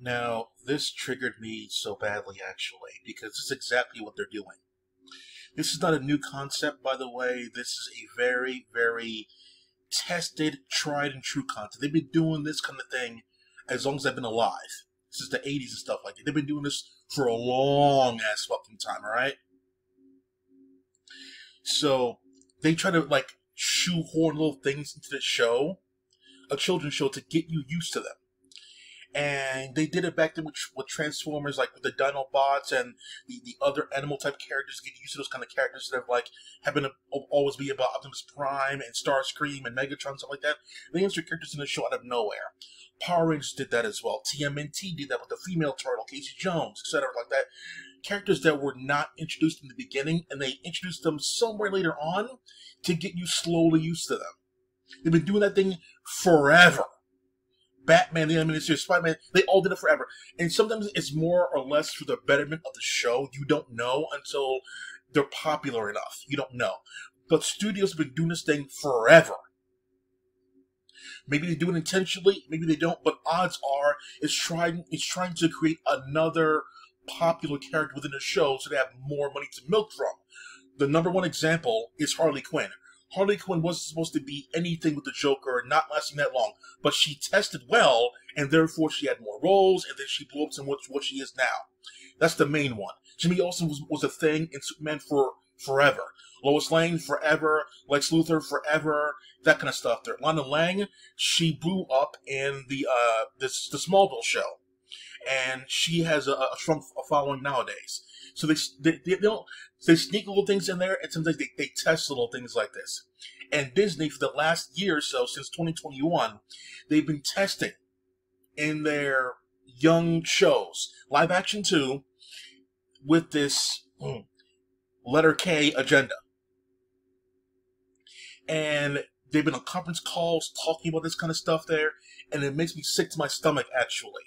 Now, this triggered me so badly, actually, because this is exactly what they're doing. This is not a new concept, by the way. This is a very, very tested, tried and true concept. They've been doing this kind of thing as long as I've been alive, since the 80s and stuff like that. They've been doing this for a long ass fucking time, alright? So, they try to, like, shoehorn little things into the show, a children's show, to get you used to them. And they did it back then with Transformers, like with the Dinobots and the other animal type characters. Get used to those kind of characters instead of like having to always be about Optimus Prime and Starscream and Megatron, stuff like that. They insert characters in the show out of nowhere. Power Rangers did that as well. TMNT did that with the female turtle, Casey Jones, etc. like that. Characters that were not introduced in the beginning, and they introduced them somewhere later on to get you slowly used to them. They've been doing that thing forever. Batman, the Animated Series, Spider-Man, they all did it forever. And sometimes it's more or less for the betterment of the show. You don't know until they're popular enough. You don't know. But studios have been doing this thing forever. Maybe they do it intentionally, maybe they don't, but odds are it's trying to create another popular character within the show so they have more money to milk from. The number one example is Harley Quinn. Harley Quinn wasn't supposed to be anything with the Joker, not lasting that long, but she tested well, and therefore she had more roles, and then she blew up to what she is now. That's the main one. Jimmy Olsen was a thing in Superman for forever. Lois Lane, forever. Lex Luthor, forever. That kind of stuff there. Lana Lang, she blew up in the Smallville show, and she has a strong following nowadays. So they sneak little things in there, and sometimes they test little things like this. And Disney, for the last year or so, since 2021, they've been testing in their young shows, live action too, with this letter K agenda. And they've been on conference calls talking about this kind of stuff there, and it makes me sick to my stomach, actually,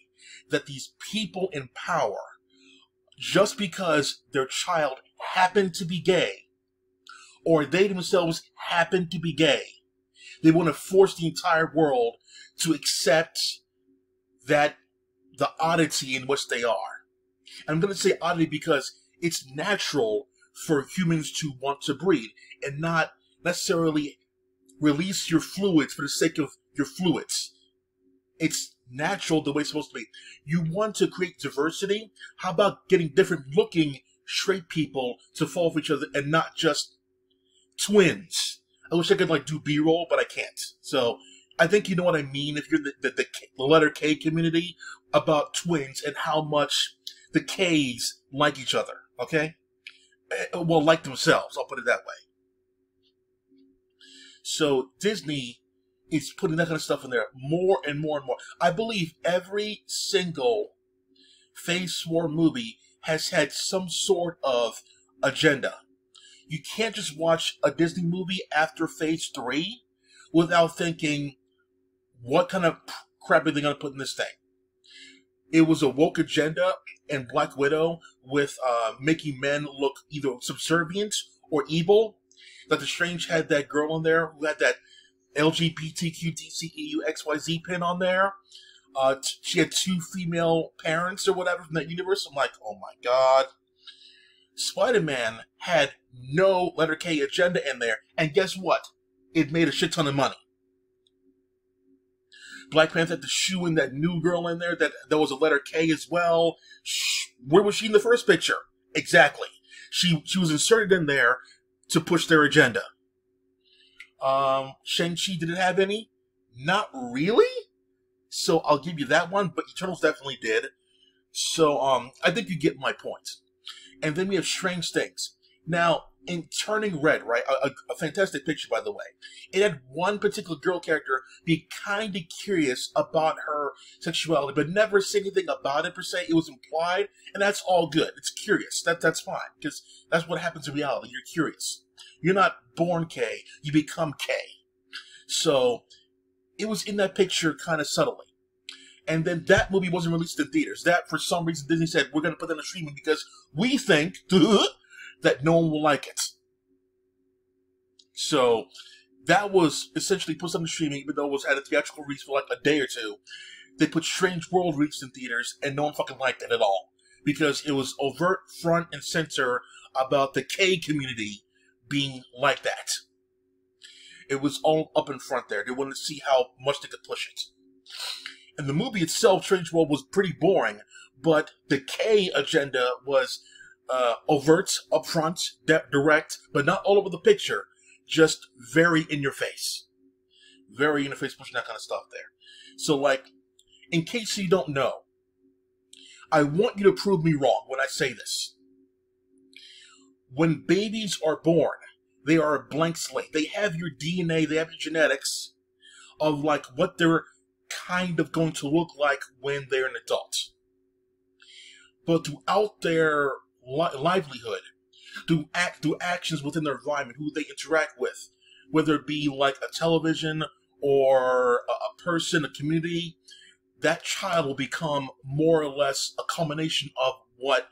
that these people in power, just because their child happened to be gay, or they themselves happen to be gay, they want to force the entire world to accept that the oddity in which they are. I'm going to say oddity because it's natural for humans to want to breed and not necessarily release your fluids for the sake of your fluids. It's natural the way it's supposed to be. You want to create diversity? How about getting different looking straight people to fall for each other and not just twins? I wish I could like do B-roll, but I can't. So I think you know what I mean if you're the letter K community about twins and how much the Ks like each other, okay? Well, like themselves, I'll put it that way. So Disney is putting that kind of stuff in there more and more and more. I believe every single Phase 4 movie has had some sort of agenda. You can't just watch a Disney movie after Phase 3 without thinking, what kind of crap are they going to put in this thing? It was a woke agenda in Black Widow with making men look either subservient or evil. Doctor Strange had that girl in there who had that LGBTQDCEUXYZ pin on there. She had 2 female parents or whatever from that universe. I'm like, oh my god. Spider-Man had no letter K agenda in there, and guess what? It made a shit ton of money. Black Panther had to shoe in that new girl in there that was a letter K as well. Where was she in the first picture? Exactly. She was inserted in there to push their agenda. Shang-Chi, did it have any? Not really. So I'll give you that one, but Eternals definitely did. So I think you get my point. And then we have Strange Things. Now, in Turning Red, right, a fantastic picture, by the way, it had one particular girl character be kind of curious about her sexuality, but never say anything about it per se. It was implied, and that's all good. It's curious. That's fine, because that's what happens in reality. You're curious. You're not born K. You become K. So it was in that picture kind of subtly. And then that movie wasn't released in theaters. That, for some reason, Disney said, we're going to put that on streaming because we think that no one will like it. So that was essentially put on the streaming, even though it was at a theatrical release for like a day or two. they put Strange World released in theaters, and no one fucking liked it at all. Because it was overt, front and center about the K community being like that. It was all up in front there. They wanted to see how much they could push it. And the movie itself, Strange World, was pretty boring, but the K agenda was overt, upfront, direct, but not all over the picture. Just very in your face. Very in your face, pushing that kind of stuff there. So, like, in case you don't know, I want you to prove me wrong when I say this. When babies are born, they are a blank slate. They have your DNA, they have your genetics of, like, what they're kind of going to look like when they're an adult. But throughout their livelihood, through actions within their environment, who they interact with, whether it be like a television or a person, a community, that child will become more or less a combination of what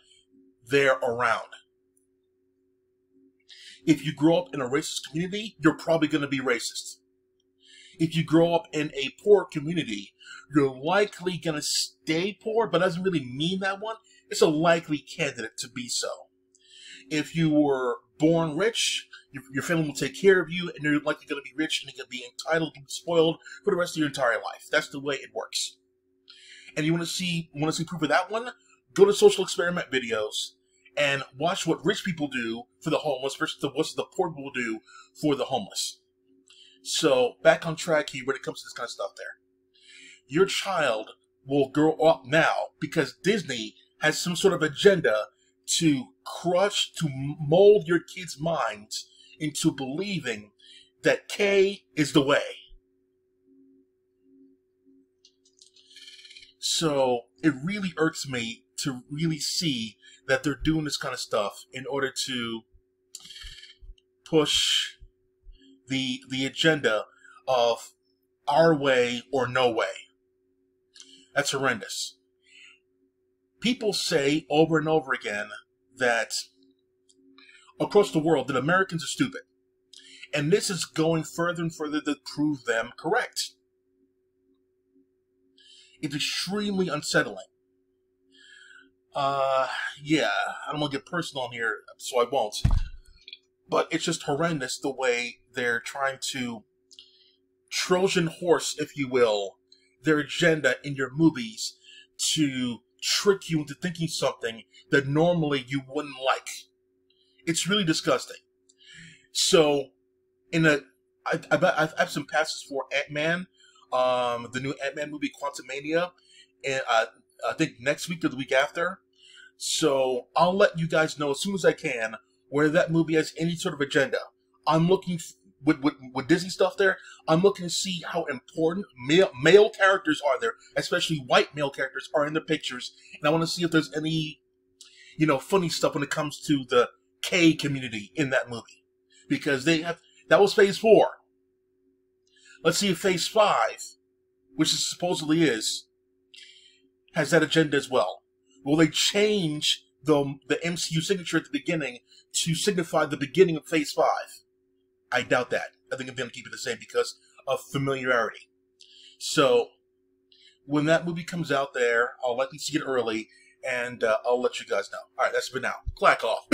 they're around. If you grow up in a racist community, you're probably going to be racist. If you grow up in a poor community, you're likely going to stay poor, but doesn't really mean that one. It's a likely candidate to be so. If you were born rich, your family will take care of you, and you're likely going to be rich, and you're going to be entitled to be spoiled for the rest of your entire life. That's the way it works. And you want to see proof of that one? Go to social experiment videos and watch what rich people do for the homeless versus what the poor people do for the homeless. So, back on track here when it comes to this kind of stuff there. Your child will grow up now because Disney has some sort of agenda to mold your kids' minds into believing that K is the way. So, it really irks me to really see that they're doing this kind of stuff in order to push the agenda of our way or no way. That's horrendous. People say over and over again that across the world that Americans are stupid. And this is going further and further to prove them correct. It's extremely unsettling. Yeah, I don't want to get personal here, so I won't. But it's just horrendous the way they're trying to Trojan horse, if you will, their agenda in your movies to trick you into thinking something that normally you wouldn't like. It's really disgusting. So, I have some passes for Ant-Man, the new Ant-Man movie, Quantumania, and I think next week or the week after. So I'll let you guys know as soon as I can whether that movie has any sort of agenda. I'm looking with Disney stuff there. I'm looking to see how important male characters are there, especially white male characters are in the pictures, and I want to see if there's any, funny stuff when it comes to the K community in that movie, because that was Phase 4. Let's see if Phase 5, which it supposedly is, has that agenda as well. Will they change the MCU signature at the beginning to signify the beginning of Phase 5? I doubt that. I think I'm going to keep it the same because of familiarity. So, when that movie comes out there, I'll likely see it early, and I'll let you guys know. Alright, that's it for now. Clack off.